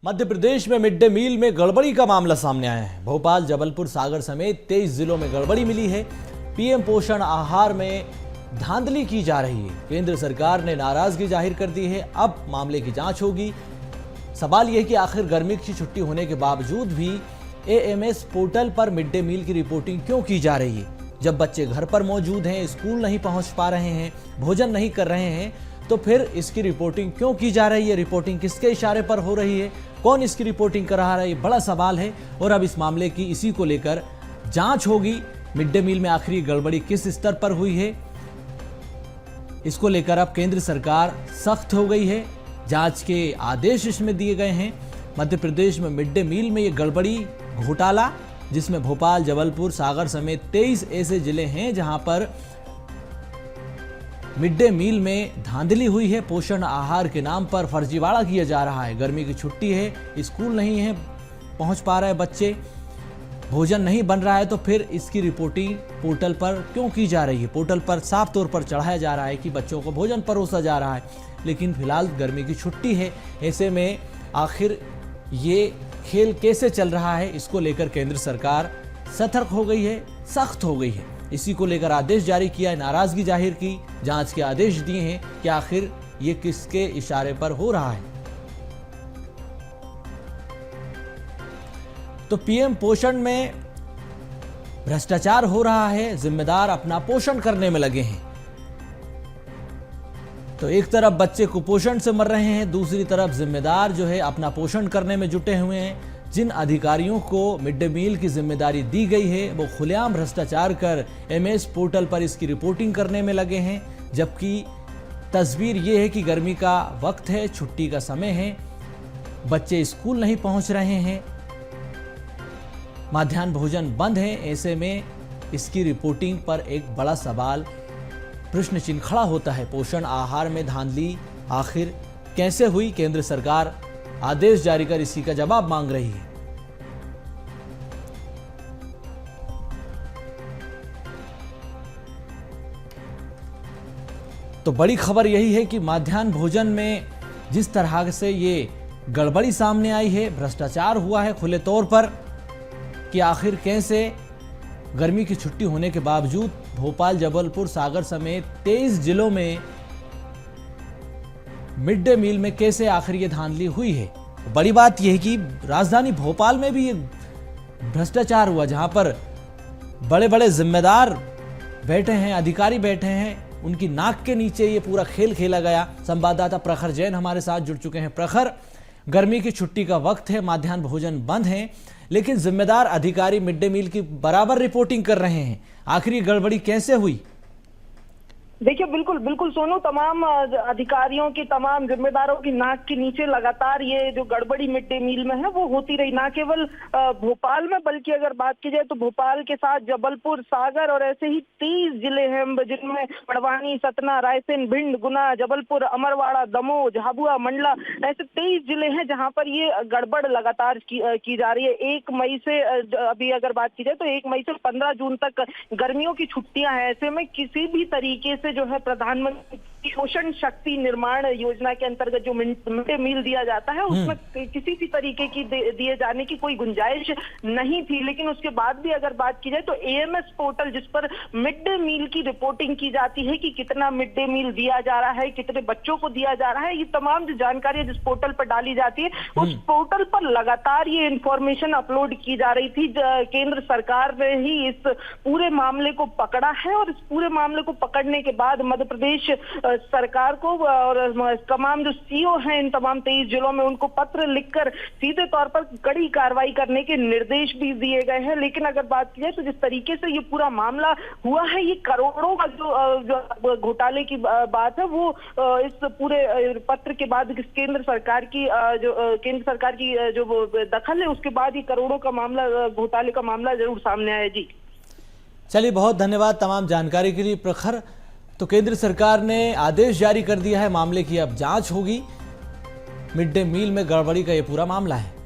मध्य प्रदेश में mid day meal में गड़बड़ी का मामला सामने आया है। भोपाल, जबलपुर, सागर समेत 23 जिलों में गड़बड़ी मिली है। पीएम पोषण आहार में धांधली की जा रही है। केंद्र सरकार ने नाराजगी जाहिर कर दी है। अब मामले की जांच होगी। सवाल यह कि आखिर गर्मी की छुट्टी होने के बावजूद भी एएमएस पोर्टल पर मिड डे मील की रिपोर्टिंग क्यों की जा रही है? जब बच्चे घर पर मौजूद हैं, स्कूल नहीं पहुंच पा रहे हैं, भोजन नहीं कर रहे हैं, तो फिर इसकी रिपोर्टिंग क्यों की जा रही है? रिपोर्टिंग किसके इशारे पर हो रही है? कौन इसकी रिपोर्टिंग कर रहा है? ये बड़ा सवाल है और अब इस मामले की इसी को लेकर जांच होगी। मिड डे मील में आखिरी गड़बड़ी किस स्तर पर हुई है, इसको लेकर अब केंद्र सरकार सख्त हो गई है। जांच के आदेश इसमें दिए गए हैं। मध्य प्रदेश में मिड डे मील में ये गड़बड़ी घोटाला, जिसमें भोपाल, जबलपुर, सागर समेत 23 ऐसे जिले हैं जहां पर मिड डे मील में धांधली हुई है। पोषण आहार के नाम पर फर्जीवाड़ा किया जा रहा है। गर्मी की छुट्टी है, स्कूल नहीं है, पहुंच पा रहे बच्चे, भोजन नहीं बन रहा है, तो फिर इसकी रिपोर्टिंग पोर्टल पर क्यों की जा रही है? पोर्टल पर साफ तौर पर चढ़ाया जा रहा है कि बच्चों को भोजन परोसा जा रहा है, लेकिन फिलहाल गर्मी की छुट्टी है। ऐसे में आखिर ये खेल कैसे चल रहा है, इसको लेकर केंद्र सरकार सतर्क हो गई है, सख्त हो गई है। इसी को लेकर आदेश जारी किया है, नाराजगी जाहिर की, जांच के आदेश दिए हैं कि आखिर ये किसके इशारे पर हो रहा है। तो पीएम पोषण में भ्रष्टाचार हो रहा है, जिम्मेदार अपना पोषण करने में लगे हैं। तो एक तरफ बच्चे कुपोषण से मर रहे हैं, दूसरी तरफ जिम्मेदार जो है अपना पोषण करने में जुटे हुए हैं। जिन अधिकारियों को मिड डे मील की जिम्मेदारी दी गई है, वो खुलेआम भ्रष्टाचार कर एमएस पोर्टल पर इसकी रिपोर्टिंग करने में लगे हैं। जबकि तस्वीर ये है कि गर्मी का वक्त है, छुट्टी का समय है, बच्चे स्कूल नहीं पहुंच रहे हैं, मध्याह्न भोजन बंद है। ऐसे में इसकी रिपोर्टिंग पर एक बड़ा सवाल, प्रश्न चिन्ह खड़ा होता है। पोषण आहार में धांधली आखिर कैसे हुई? केंद्र सरकार आदेश जारी कर इसी का जवाब मांग रही है। तो बड़ी खबर यही है कि मध्याह्न भोजन में जिस तरह से ये गड़बड़ी सामने आई है, भ्रष्टाचार हुआ है खुले तौर पर, कि आखिर कैसे गर्मी की छुट्टी होने के बावजूद भोपाल, जबलपुर, सागर समेत 23 जिलों में मिड डे मील में कैसे आखिर ये धांधली हुई है। बड़ी बात यह है कि राजधानी भोपाल में भी ये भ्रष्टाचार हुआ, जहां पर बड़े बड़े जिम्मेदार बैठे हैं, अधिकारी बैठे हैं, उनकी नाक के नीचे ये पूरा खेल खेला गया। संवाददाता प्रखर जैन हमारे साथ जुड़ चुके हैं। प्रखर, गर्मी की छुट्टी का वक्त है, मध्याह्न भोजन बंद है, लेकिन जिम्मेदार अधिकारी मिड डे मील की बराबर रिपोर्टिंग कर रहे हैं। आखिर ये गड़बड़ी कैसे हुई? देखिए, बिल्कुल बिल्कुल सोनू, तमाम अधिकारियों की, तमाम जिम्मेदारों की नाक के नीचे लगातार ये जो गड़बड़ी मिड डे मील में है वो होती रही। ना केवल भोपाल में, बल्कि अगर बात की जाए तो भोपाल के साथ जबलपुर, सागर और ऐसे ही 30 जिले हैं जिनमें बड़वानी, सतना, रायसेन, भिंड, गुना, जबलपुर, अमरवाड़ा, दमोह, झाबुआ, मंडला, ऐसे 23 जिले हैं जहां पर ये गड़बड़ लगातार की जा रही है। 1 मई से अभी अगर बात की जाए तो 1 मई से 15 जून तक गर्मियों की छुट्टियां हैं। ऐसे में किसी भी तरीके से जो है प्रधानमंत्री पोषण शक्ति निर्माण योजना के अंतर्गत जो मिड डे मील दिया जाता है, उसमें किसी भी तरीके की दिए जाने की कोई गुंजाइश नहीं थी। लेकिन उसके बाद भी अगर बात की जाए तो एएमएस पोर्टल, जिस पर मिड डे मील की रिपोर्टिंग की जाती है कि कितना मिड डे मील दिया जा रहा है, कितने बच्चों को दिया जा रहा है, ये तमाम जो जानकारी जिस पोर्टल पर डाली जाती है, उस पोर्टल पर लगातार ये इंफॉर्मेशन अपलोड की जा रही थी। केंद्र सरकार ने ही इस पूरे मामले को पकड़ा है और इस पूरे मामले को पकड़ने के बाद मध्य प्रदेश सरकार को और तमाम जो सीओ हैं इन तमाम 23 जिलों में, उनको पत्र लिखकर सीधे तौर पर कड़ी कार्रवाई करने के निर्देश भी दिए गए हैं। लेकिन अगर बात की जाए तो जिस तरीके से ये पूरा मामला हुआ है, ये करोड़ों का जो घोटाले की बात है, वो इस पूरे पत्र के बाद केंद्र सरकार की जो दखल है, उसके बाद ये करोड़ों का मामला, घोटाले का मामला जरूर सामने आया। जी चलिए, बहुत धन्यवाद तमाम जानकारी के लिए प्रखर। तो केंद्र सरकार ने आदेश जारी कर दिया है, मामले की अब जांच होगी। मिड डे मील में गड़बड़ी का ये पूरा मामला है।